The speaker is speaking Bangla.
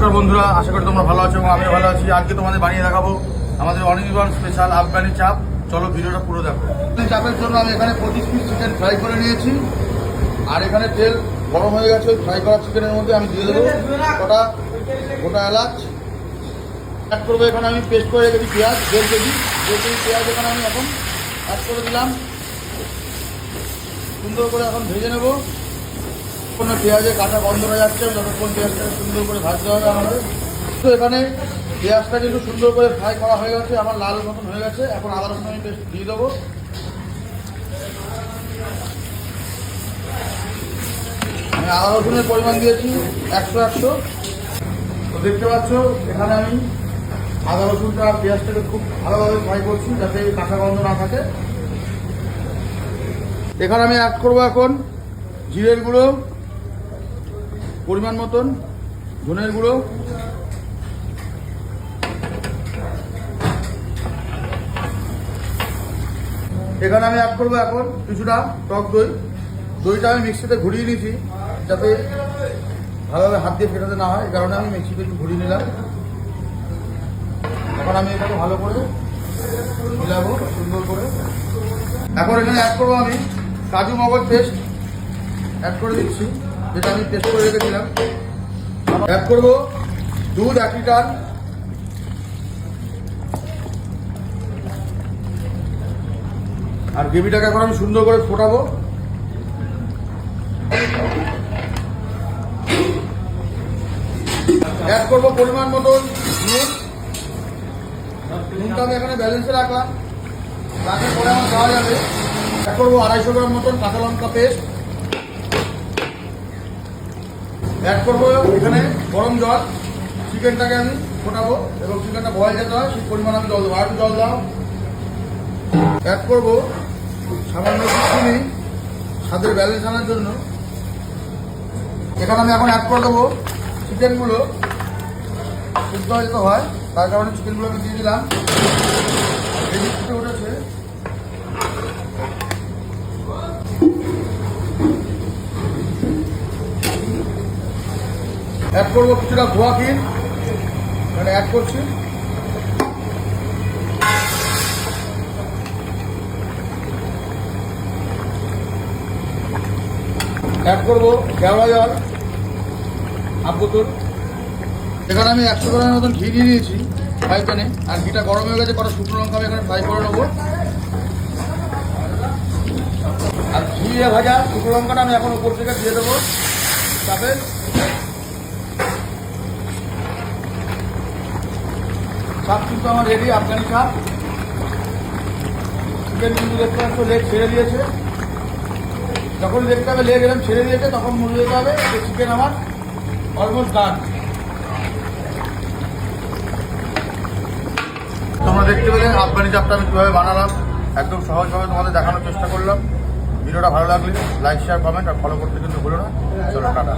নমস্কার বন্ধুরা, আশা করি তোমরা ভালো আছো এবং আমিও ভালো আছি। আজকে তোমাদের বানিয়ে দেখাবো আমাদের অনির্বাণ স্পেশাল আফগানি চাপ। চলো ভিডিওটা পুরো দেখো। চাপের জন্য আমি এখানে 25 পিস চিকেন ফ্রাই করে নিয়েছি, আর এখানে তেল গরম হয়ে গেছে। ওই ফ্রাই করা চিকেনের মধ্যে আমি দিয়ে দেবো গোটা এলাচ। অ্যাড করবো এখানে আমি পেস্ট করে রেখেছি পেঁয়াজ 1.5 কেজি। 1.5 কেজি পেঁয়াজ এখানে আমি এখন অ্যাড করে দিলাম। সুন্দর করে এখন ভেজে নেবো। কোনো পেঁয়াজের কাঁচা গন্ধ হয়ে যাচ্ছে, যতক্ষণ পেঁয়াজটাকে সুন্দর করে ভাজতে হবে আমাদের। তো এখানে পেঁয়াজটা কিন্তু সুন্দর করে ফ্রাই করা হয়ে গেছে, আমার লাল মতন হয়ে গেছে। এখন আদা রসুন আমি পেস্ট দিয়ে দেবো। আমি আদা রসুনের পরিমাণ দিয়েছি 100। তো দেখতে পাচ্ছ এখানে আমি আদা রসুনটা পেঁয়াজটাকে খুব ভালোভাবে ফ্রাই করছি, যাতে কাঁচা গন্ধ না থাকে। এখানে আমি অ্যাড করবো এখন জিরের গুঁড়ো পরিমাণ মতন, ধনের গুঁড়ো, এখানে আমি অ্যাড করবো এখন কিছুটা টক দই। দইটা আমি মিক্সিতে ঘুরিয়ে নিয়েছি, যাতে ভালোভাবে হাত দিয়ে ফেটাতে না হয়, এই কারণে আমি মিক্সিতে একটু ঘুরিয়ে নিলাম। এখন আমি এটাকে ভালো করে মিলাবো সুন্দর করে। এখন এখানে অ্যাড করবো আমি কাজু মগজ পেস্ট অ্যাড করে দিচ্ছি, যেটা আমি পেস্ট করে রেখেছিলাম। অ্যাড করবো দুধ 1 লিটার, আর গ্রেভিটাকে এখন আমি সুন্দর করে ফোটাবো। অ্যাড করবো পরিমাণ মতন নুন। নুনটা আমি এখানে ব্যালেন্সে রাখলাম, রাখার পরে আমার দেওয়া যাবে। অ্যাড করবো 250 গ্রাম মতন কাঁচা লঙ্কা পেস্ট। অ্যাড করবো এখানে গরম জল। চিকেনটাকে আমি ফোটাবো এবং চিকেনটা বয়েল যেতে হয় সেই পরিমাণ আমি জল দেবো। আর জল দাও। অ্যাড করবো সামান্য চিনি স্বাদের ব্যালেন্স আনার জন্য। এখানে আমি এখন অ্যাড করে দেবো চিকেনগুলো সিদ্ধ হয়ে যেতে হয়, তার কারণে চিকেনগুলো আমি দিয়ে দিলাম। এই ফুটে উঠেছে। অ্যাড করবো কিছুটা ধোয়া ক্ষীর, এখানে অ্যাড করছি। অ্যাড করবো কেওড়া জল 1/2 বোতল। এখানে আমি 100 গ্রামের মতন ঘি দিয়ে দিয়েছি ফ্রাই প্যানে, আর ঘিটা গরম হয়ে গেছে। কটা শুকনো লঙ্কা আমি এখানে ফ্রাই করে নেবো, আর ঘি ভাজা শুকনো লঙ্কাটা আমি এখন উপর থেকে দিয়ে দেবো চাপে। চাপ কিন্তু আমার রেডি, আফগানি চাপ। চিকেন কিন্তু দেখতে পাচ্ছ লেগ ছেড়ে দিয়েছে। যখন দেখতে হবে লেগ এরকম ছেড়ে দিয়েছে, তখন মনে যেতে হবে যে চিকেন আমার অলমোস্ট ডান। তোমরা দেখতে পেলে আফগানি চাপটা আমি কীভাবে বানালাম, একদম সহজভাবে তোমাদের দেখানোর চেষ্টা করলাম। ভিডিওটা ভালো লাগলে লাইক, শেয়ার, কমেন্ট আর ফলো করতে কিন্তু ভুলো না। চলো টাটা।